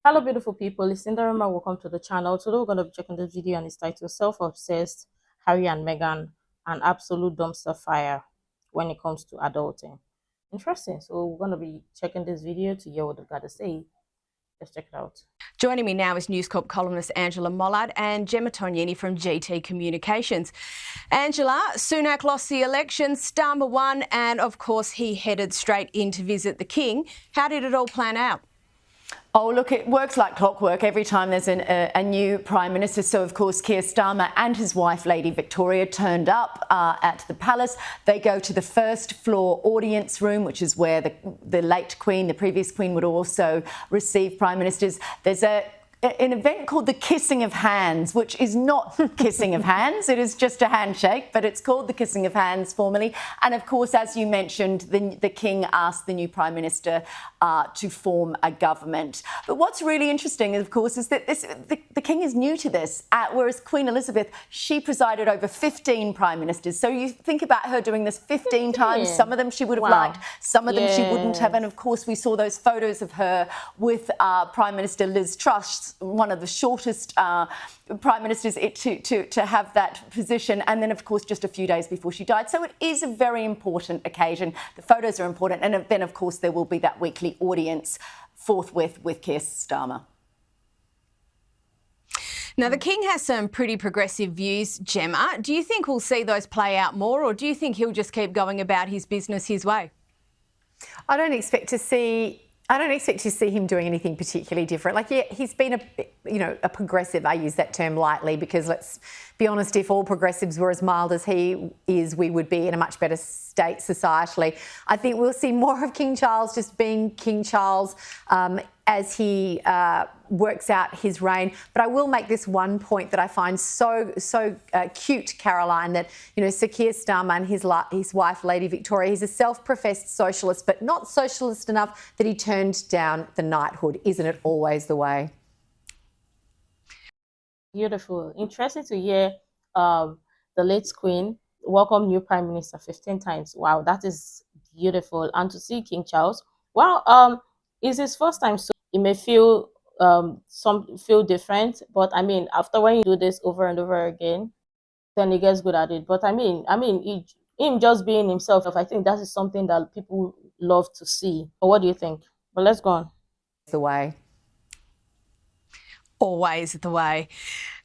Hello beautiful people, it's Sindafam. Welcome to the channel. Today we're going to be checking this video and it's titled Self-Obsessed, Harry and Meghan, an absolute dumpster fire when it comes to adulting. Interesting. So we're going to be checking this video to hear what they've got to say. Let's check it out. Joining me now is News Corp columnist Angela Mollard and Gemma Tognini from GT Communications. Angela, Sunak lost the election, Starmer won, and of course he headed straight in to visit the King. How did it all plan out? Oh, look, it works like clockwork every time there's a new Prime Minister. So, of course, Keir Starmer and his wife, Lady Victoria, turned up at the palace. They go to the first floor audience room, which is where the late Queen, the previous Queen, would also receive Prime Ministers. There's an event called the Kissing of Hands, which is not kissing of hands. It is just a handshake, but it's called the Kissing of Hands formally. And of course, as you mentioned, the King asked the new Prime Minister to form a government. But what's really interesting, of course, is that the King is new to this, whereas Queen Elizabeth, she presided over 15 Prime Ministers. So you think about her doing this 15 times. Some of them she would have liked, some of them she wouldn't have. And of course, we saw those photos of her with Prime Minister Liz Truss, one of the shortest Prime Ministers to have that position, and then of course just a few days before she died. So it is a very important occasion. The photos are important, and then of course there will be that weekly audience forthwith with Keir Starmer. Now, the King has some pretty progressive views, Gemma. Do you think we'll see those play out more, or do you think he'll just keep going about his business his way? I don't expect to see him doing anything particularly different. Like, yeah, he's been a progressive. I use that term lightly because let's be honest, if all progressives were as mild as he is, we would be in a much better state societally. I think we'll see more of King Charles just being King Charles as he works out his reign. But I will make this one point that I find so cute, Caroline, that, Sir Keir Starmer and his wife, Lady Victoria, he's a self-professed socialist, but not socialist enough that he turned down the knighthood. Isn't it always the way? Beautiful. Interesting to hear the late Queen welcome new Prime Minister 15 times. Wow, that is beautiful. And to see King Charles, well, it's his first time, so it may feel feel different, but I mean, after when you do this over and over again, then he gets good at it. But I mean, him just being himself, I think that is something that people love to see. But what do you think? But let's go on. The way. Always the way.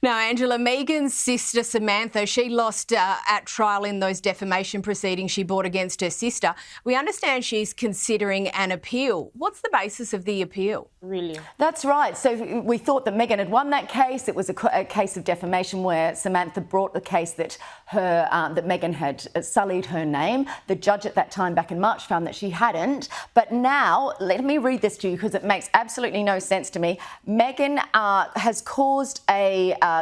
Now, Angela, Meghan's sister Samantha, she lost at trial in those defamation proceedings she brought against her sister. We understand she's considering an appeal. What's the basis of the appeal? Really? That's right. So we thought that Meghan had won that case. It was a case of defamation where Samantha brought the case that that Meghan had sullied her name. The judge at that time, back in March, found that she hadn't. But now, let me read this to you because it makes absolutely no sense to me. Meghan has caused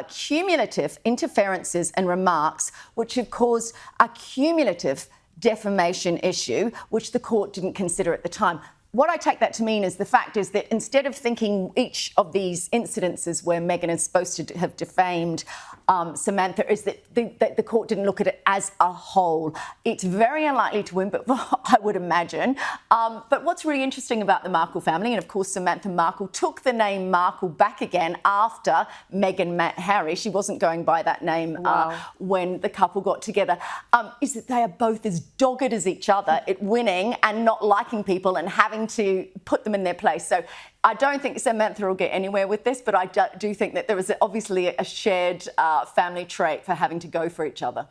cumulative interferences and remarks which have caused a cumulative defamation issue, which the court didn't consider at the time. What I take that to mean is the fact is that instead of thinking each of these incidences where Meghan is supposed to have defamed Samantha, is that the court didn't look at it as a whole. It's very unlikely to win, but I would imagine. But what's really interesting about the Markle family, and of course Samantha Markle took the name Markle back again after Meghan met Harry. She wasn't going by that name when the couple got together, is that they are both as dogged as each other at winning and not liking people and having to put them in their place. So I don't think Samantha will get anywhere with this, but I do think that there is obviously a shared family trait for having to go for each other.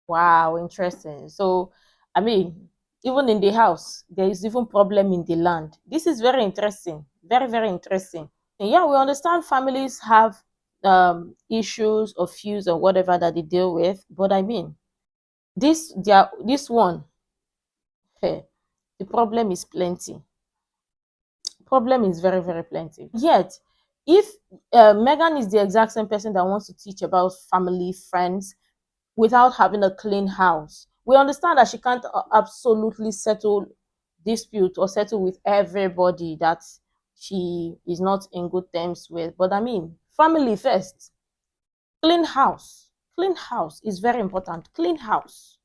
Wow, interesting. So, I mean, even in the house, there is even problem in the land. This is very interesting. Very, very interesting. And yeah, we understand families have issues or feuds or whatever that they deal with, but I mean, this one, hey, the problem is plenty. Problem is very, very plenty. Yet, if Meghan is the exact same person that wants to teach about family, friends, without having a clean house, we understand that she can't absolutely settle dispute or settle with everybody that she is not in good terms with. But I mean, family first. Clean house. Clean house is very important. Clean house.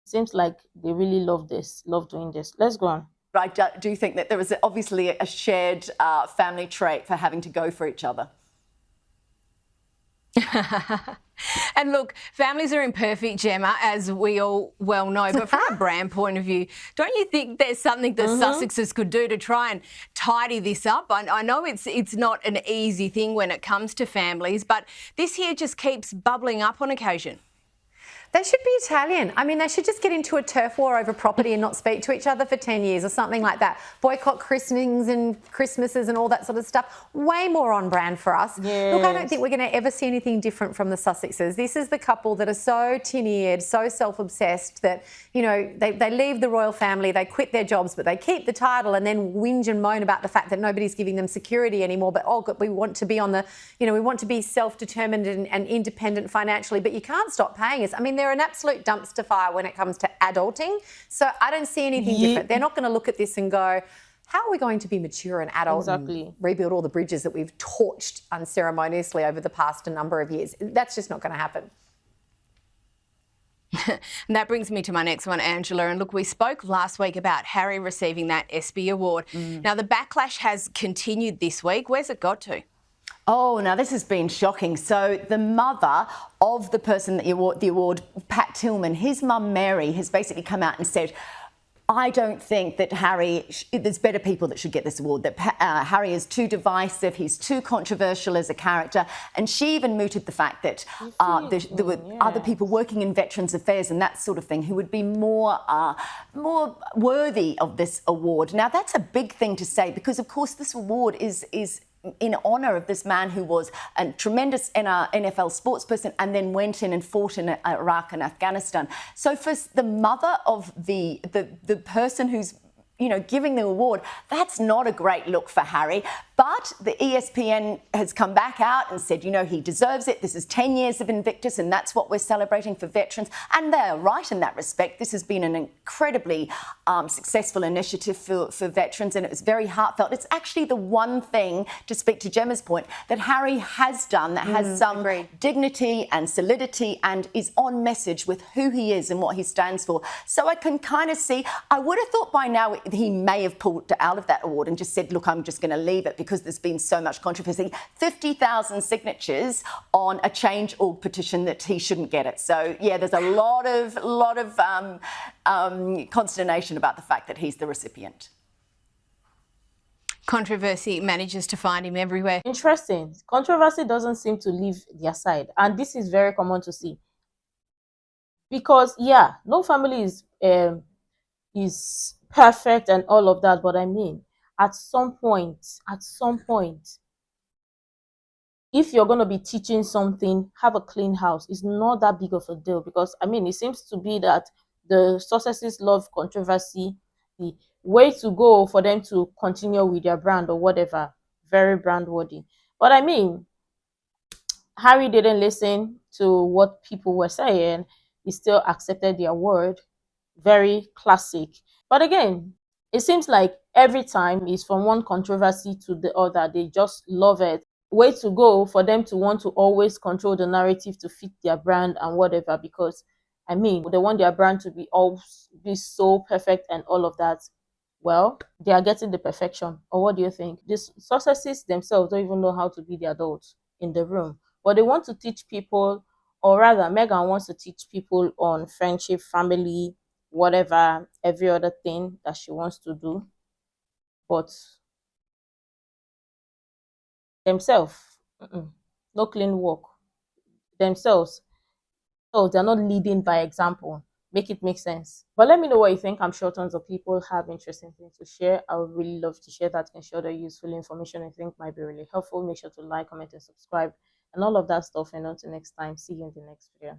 Seems like they really love this, love doing this. Let's go on. I do think that there is obviously a shared family trait for having to go for each other. And look, families are imperfect, Gemma, as we all well know, but from a brand point of view, don't you think there's something the Sussexes could do to try and tidy this up? I know it's not an easy thing when it comes to families, but this here just keeps bubbling up on occasion. They should be Italian. I mean, they should just get into a turf war over property and not speak to each other for 10 years or something like that. Boycott christenings and Christmases and all that sort of stuff. Way more on brand for us. Yes. Look, I don't think we're going to ever see anything different from the Sussexes. This is the couple that are so tin-eared, so self-obsessed that, you know, they leave the royal family, they quit their jobs, but they keep the title and then whinge and moan about the fact that nobody's giving them security anymore. But, oh, God, we want to be on the, you know, we want to be self-determined and independent financially, but you can't stop paying us. I mean, they're an absolute dumpster fire when it comes to adulting. So I don't see anything different. They're not going to look at this and go, how are we going to be mature and adult and rebuild all the bridges that we've torched unceremoniously over the past number of years? That's just not going to happen. And that brings me to my next one, Angela. And look, we spoke last week about Harry receiving that ESPY award. Now, the backlash has continued this week. Where's it got to? Oh, now this has been shocking. So the mother of the person that the award, Pat Tillman, his mum Mary, has basically come out and said, I don't think that Harry, there's better people that should get this award, that Harry is too divisive, he's too controversial as a character. And she even mooted the fact that there were other people working in Veterans Affairs and that sort of thing who would be more worthy of this award. Now, that's a big thing to say because, of course, this award is in honour of this man who was a tremendous NFL sportsperson and then went in and fought in Iraq and Afghanistan. So for the mother of the person who's, you know, giving the award, that's not a great look for Harry. But the ESPN has come back out and said, you know, he deserves it. This is 10 years of Invictus and that's what we're celebrating for veterans. And they're right in that respect. This has been an incredibly successful initiative for veterans and it was very heartfelt. It's actually the one thing, to speak to Gemma's point, that Harry has done that has some dignity and solidity and is on message with who he is and what he stands for. So I can kind of see, I would have thought by now he may have pulled out of that award and just said, look, I'm just going to leave it because there's been so much controversy. 50,000 signatures on a Change.org petition that he shouldn't get it. So, yeah, there's a lot of consternation about the fact that he's the recipient. Controversy manages to find him everywhere. Interesting. Controversy doesn't seem to leave their side. And this is very common to see. Because, yeah, no family is perfect and all of that. But I mean, at some point, if you're going to be teaching something, have a clean house. It's not that big of a deal because, I mean, it seems to be that the Sussexes love controversy. The way to go for them to continue with their brand or whatever, very brand worthy. But I mean, Harry didn't listen to what people were saying. He still accepted the award. Very classic. But again, it seems like every time is from one controversy to the other. They just love it. Way to go for them to want to always control the narrative to fit their brand and whatever, because I mean, they want their brand to be so perfect and all of that. Well, they are getting the perfection. Or what do you think? These Sussexes themselves don't even know how to be the adults in the room. But they want to teach people, or rather, Meghan wants to teach people on friendship, family, whatever, every other thing that she wants to do. But themselves, no clean work. Themselves, so they're not leading by example. Make it make sense. But let me know what you think. I'm sure tons of people have interesting things to share. I would really love to share that and share the useful information I think might be really helpful. Make sure to like, comment, and subscribe, and all of that stuff. And until next time, see you in the next video.